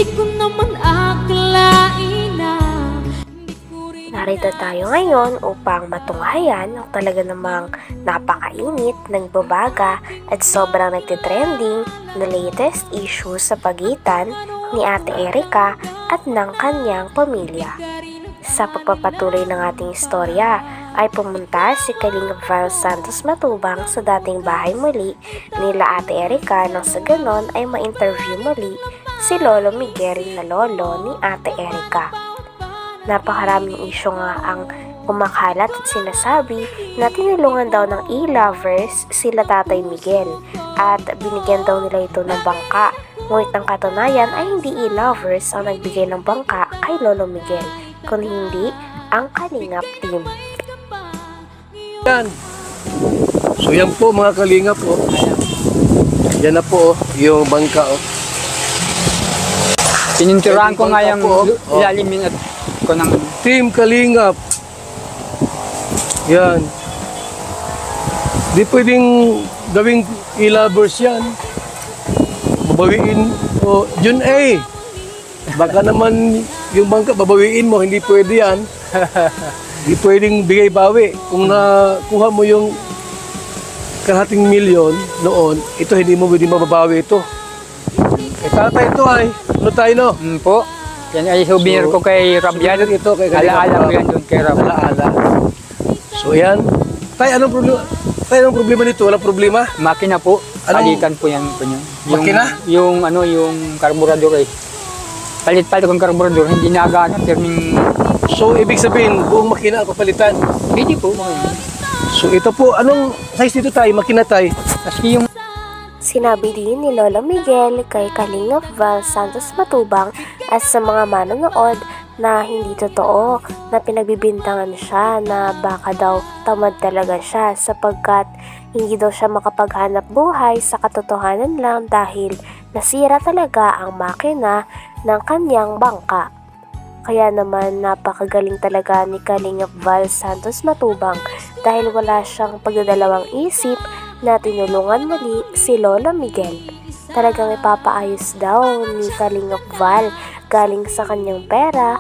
Di ko naman akalain na Narito tayo ngayon upang matunghayan ang talaga namang napakainit, nagbabaga at sobrang nagtitrending na latest issue sa pagitan ni Ate Erica at ng kanyang pamilya. Sa pagpapatuloy ng ating istorya ay pumunta si Kalingap Val Santos Matubang sa dating bahay muli nila Ate Erica nang sa ganon ay ma-interview muli si Lolo Miguel na lolo ni Ate Erica. Napakaraming isyu nga ang kumakalat at sinasabi na tinulungan daw ng e-lovers sila Tatay Miguel at binigyan daw nila ito ng bangka. Ngunit ang katunayan ay hindi e-lovers ang nagbigay ng bangka kay Lolo Miguel, kundi hindi ang Kalingap team. Yan. So yan po mga Kalingap po. Yan na po yung bangka oh. Pininturahan ko nga yung ilalimin at ko ng Team Kalingap. Yan. Di pwedeng gawing e-lovers yan. Babawiin o Jun A. Baka naman yung bangka babawiin mo, hindi pwede yan. Di pwedeng bigay-bawi. Kung nakuha mo yung kalahating milyon noon, ito hindi mo pwedeng mababawi ito. Tatay ito ay, ano tayo no? po. Yan ay souvenir ko kay Rabyan. Souvenir ito kay Kalingap. Alaala ko yan doon kay Rab. Alaala. So yan. Tay, anong problema? Tay, anong problema nito? Walang problema? Makina po. Palitan po yan po niya. Makina? Yung karburador eh. Palit-palit akong karburador, hindi nagana terming. So ibig sabihin, buong makina ang papalitan. Hindi po. So ito po, anong size nito tayo? Makina tayo? Kasi yung Sinabi din ni Lolo Miguel kay Kalingap Val Santos Matubang at sa mga manonood na hindi totoo na pinagbibintangan siya na baka daw tamad talaga siya sapagkat hindi daw siya makapaghanap buhay sa katotohanan lang dahil nasira talaga ang makina ng kanyang bangka. Kaya naman napakagaling talaga ni Kalingap Val Santos Matubang dahil wala siyang pagdadalawang isip na tinulungan muli si Lolo Miguel. Talagang ipapaayos daw ni Kalingap Val galing sa kanyang pera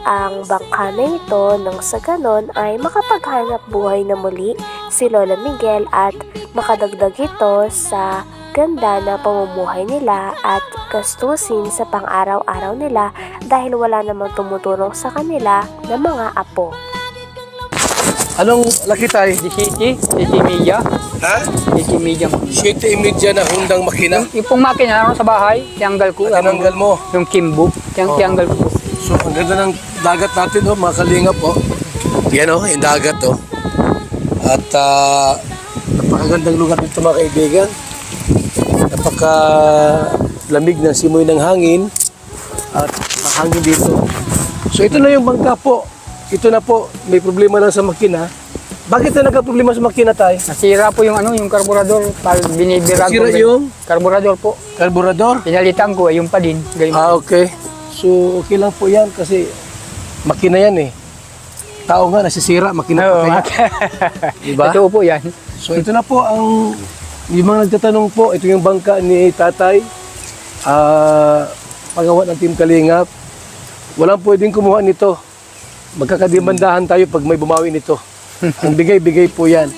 ang bangka na ito nang sa ganon ay makapaghanap buhay na muli si Lolo Miguel at makadagdag ito sa ganda na pamumuhay nila at gastusin sa pang-araw-araw nila dahil wala namang tumutulong sa kanila na mga apo. Anong laki tayo? City Media. Ha? City Media. 7.30 na hundang makina. Yung pong makina naroon sa bahay, tiyanggal ko. Tinanggal mo. Yung Kimbo, tiyanggal ko po. So ang ganda ng dagat natin oh, mga Kalingap oh. Yan oh, yung dagat oh. At napakagandang lugar dito mga kaibigan. Napakalamig ng simoy ng hangin at mahangin dito. So ito na yung bangka po. Ito na po, may problema lang sa makina. Bakit na nagka-problema sa makina tayo? Nasira po yung yung karburador. Binibirag Nasira ko. yung Karburador po. karburador? Pinalitan ko, yung pa din. Okay. So okay lang po yan kasi makina yan eh. Tao nga nasisira, makina pa kaya. Diba? Ito po yan. So ito na po ang yung mga nagtatanong po, ito yung bangka ni Tatay. Pagawa ng Team Kalingap. Walang pwedeng kumuha nito. Magkakadimandahan tayo pag may bumawi nito. Ang bigay-bigay po yan.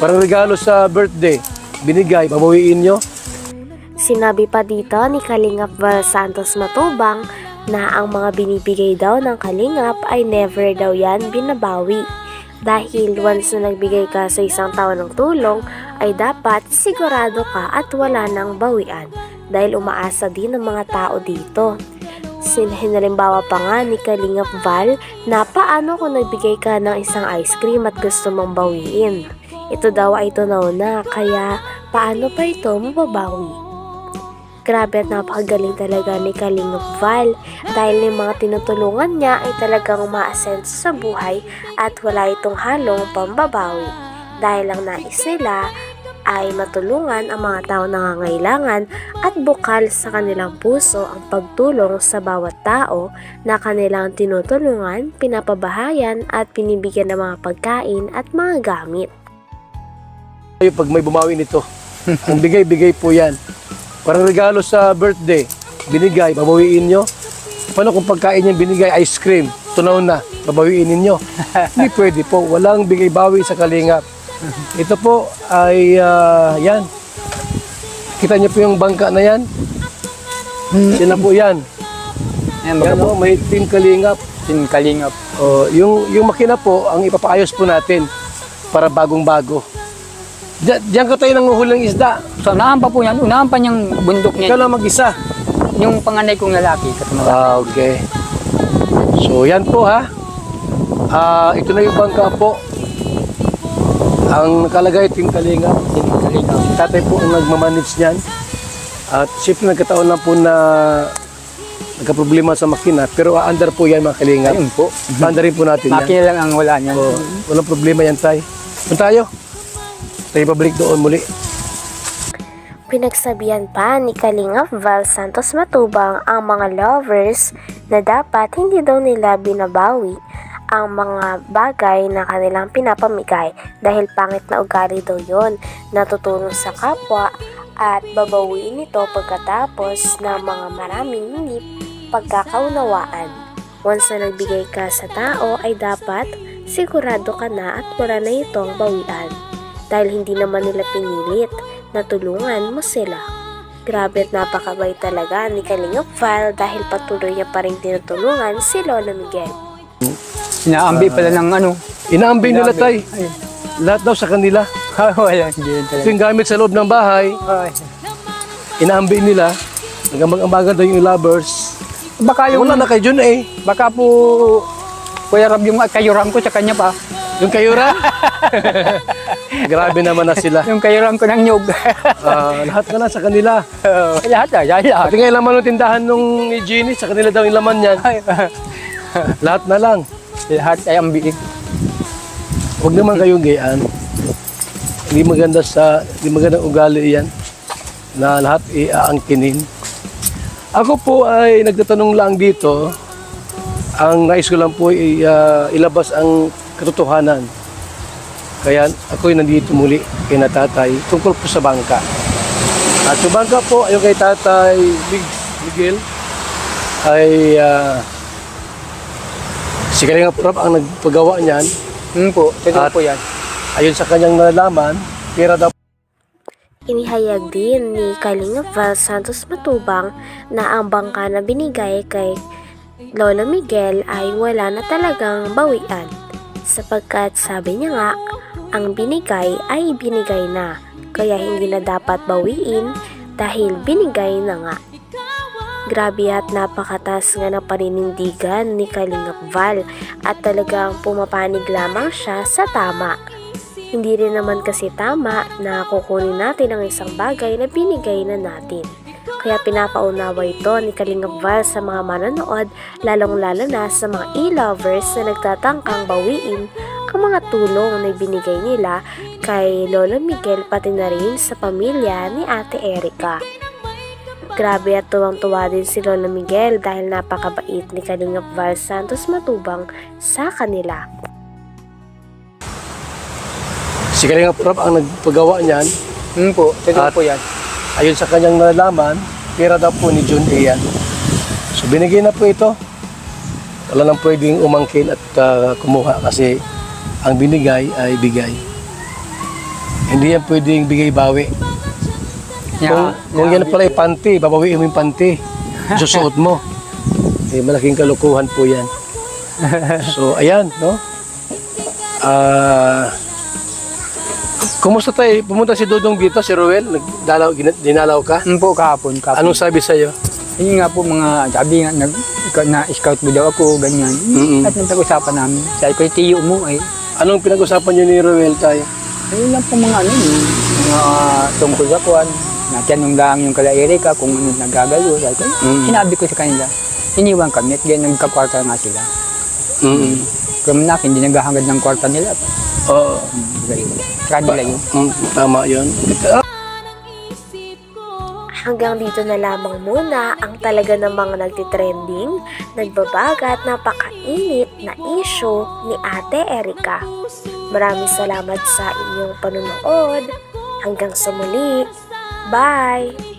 Parang regalo sa birthday. Binigay, babawiin nyo. Sinabi pa dito ni Kalingap Val Santos Matubang na ang mga binibigay daw ng Kalingap ay never daw yan binabawi. Dahil once na nagbigay ka sa isang tao ng tulong, ay dapat sigurado ka at wala nang bawian. Dahil umaasa din ng mga tao dito. Hinalimbawa pa nga ni Kalingap Val na paano kung nagbigay ka ng isang ice cream at gusto mong bawiin. Ito daw ay tunaw na, kaya paano pa ito mababawi? Grabe at napakagaling talaga ni Kalingap Val dahil yung mga tinutulungan niya ay talagang umaasenso sa buhay at wala itong halong pambabawi. Dahil ang nais nila ay matulungan ang mga tao nangangailangan at bukal sa kanilang puso ang pagtulong sa bawat tao na kanilang tinutulungan, pinapabahayan at pinibigyan ng mga pagkain at mga gamit. Pag may bumawi nito, ang bigay-bigay po yan. Parang regalo sa birthday. binigay, babawiin nyo. Paano kung pagkain yung binigay, ice cream, tunaw na, babawiin ninyo? Hindi pwede po, walang bigay-bawi sa Kalingap. Ito po ay, yan. Kita niyo po yung bangka na yan? Sina po yan. Ayan, Yan baga po. may Team Kalingap. Team Kalingap. Oh, yung makina po, ang ipapaayos po natin para bagong-bago. Diyan ka tayo nanguhulang isda. So, unahan pa po yan. Unahan pa niyang bundok Ikaw niya. lang mag-isa. Yung panganay kong lalaki. Okay. So, yan po ha. Ito na yung bangka po. Ang nakalagay, Team Kalingap. Team Kalingap. Si tatay po ang nagmamanage niyan. At siyempre nagkataon lang po na nagka-problema sa makina. Pero under po yan mga Kalingap. Ayun po. Andarin po natin yan. Makina lang ang wala niyan. Oh, walang problema yan, tay. Punta tayo. Tayo pabalik doon muli. Pinagsabihan pa ni Kalingap Val Santos Matubang ang mga lovers na dapat hindi daw nila binabawi ang mga bagay na kanilang pinapamigay dahil pangit na ugali daw yon, natutulong sa kapwa at babawiin ito pagkatapos ng mga maraming hindi pagkakaunawaan. Once na nagbigay ka sa tao ay dapat sigurado ka na at wala na itong bawian dahil hindi naman nila pinilit, natulungan mo sila. Grabe at napakabait talaga ni Kalingap Val dahil patuloy niya pa rin tinutulungan si Lola Miguel. Inaambi pala ng ano. Inaambing nila, tay. Ay. Lahat daw sa kanila. Wala. Hindi yun Ito talaga. yung gamit sa loob ng bahay. Ay. Inaambing nila. Nagambang-ambagan daw yung lovers. Baka yung, Wala na kay Jun eh. baka po, Kuya Rab, yung kayuram ko sa kanya pa. Yung kayura. Grabe naman na sila. Yung kayuram ko ng nyug. Lahat na sa kanila. Lahat na, lahat. Pati nga yung laman ng tindahan nung ni Jeannie, sa kanila daw yung laman yan. Lahat na lang. Lahat ay ambiig. Huwag naman kayong gayaan. Hindi magandang ugali yan na lahat iaangkinin. Ako po ay nagtatanong lang dito. Ang nais ko lang po ay ilabas ang katotohanan. Kaya ako'y nandito muli kay na tatay tungkol po sa bangka. At sa bangka po, ayon kay tatay Miguel, ay si Kalingap Rab ang nagpagawa niyan. Po, totoo At- po yan. Ayon sa kanyang nalalaman, pera daw Inihayag din ni Kalingap Val Santos Matubang na ang bangka na binigay kay Lola Miguel ay wala na talagang bawian sapagkat sabi niya nga ang binigay ay binigay na kaya hindi na dapat bawiin dahil binigay na nga. Grabe at napakatas nga ng paninindigan ni Kalingap Val at talagang pumapanig lamang siya sa tama. Hindi rin naman kasi tama na kukunin natin ang isang bagay na binigay na natin. Kaya pinapaunawa ito ni Kalingap Val sa mga manonood, lalong-lalo na sa mga e-lovers na nagtatangkang bawiin ang mga tulong na binigay nila kay Lola Miguel pati na rin sa pamilya ni Ate Erica. Grabe at tuwang-tuwa din si Lola Miguel dahil napakabait ni Kalingap Val Santos Matubang sa kanila. si Kalingap Rab ang nagpagawa niyan. Po, totoo At- po yan. Ayon sa kanyang nalalaman, pera daw po ni Jun Ian. So binigay na po ito. Wala nang pwedeng umangkin at kumuha kasi ang binigay ay bigay. Hindi yan pwedeng bigay-bawi. Kung yan pala ay panty, babawiin mo yung panty. Susuot mo. Malaking kalukuhan po yan. So ayan, no? Kumusta tayo? Pumunta si Dudong dito, si Ruel. Dinalaw ka? Po, kahapon. Anong sabi sa'yo? Yun nga po mga sabi nga, na-scout mo daw ako, ganyan. Mm-mm. At nagtag-usapan namin. Sabi ko, tiyo mo eh. Anong pinag-usapan niyo ni Ruel tayo? Ayun lang po mga ano, mga tungkol sa kuwan. Natanong lang yung kala Erika kung ano nagagalo. Sabi ko, sinabi ko sa kanila, iniwan kami at ganyan nagkakwarta nga sila. Kaya na, hindi naghahangad ng kwarta nila. Oo. Kanila yun. Tama yun. Hanggang dito na lamang muna ang talaga namang nagtitrending, nagbabaga at napakainit na issue ni Ate Erica. Maraming salamat sa inyong panonood. Hanggang sa muli. Bye!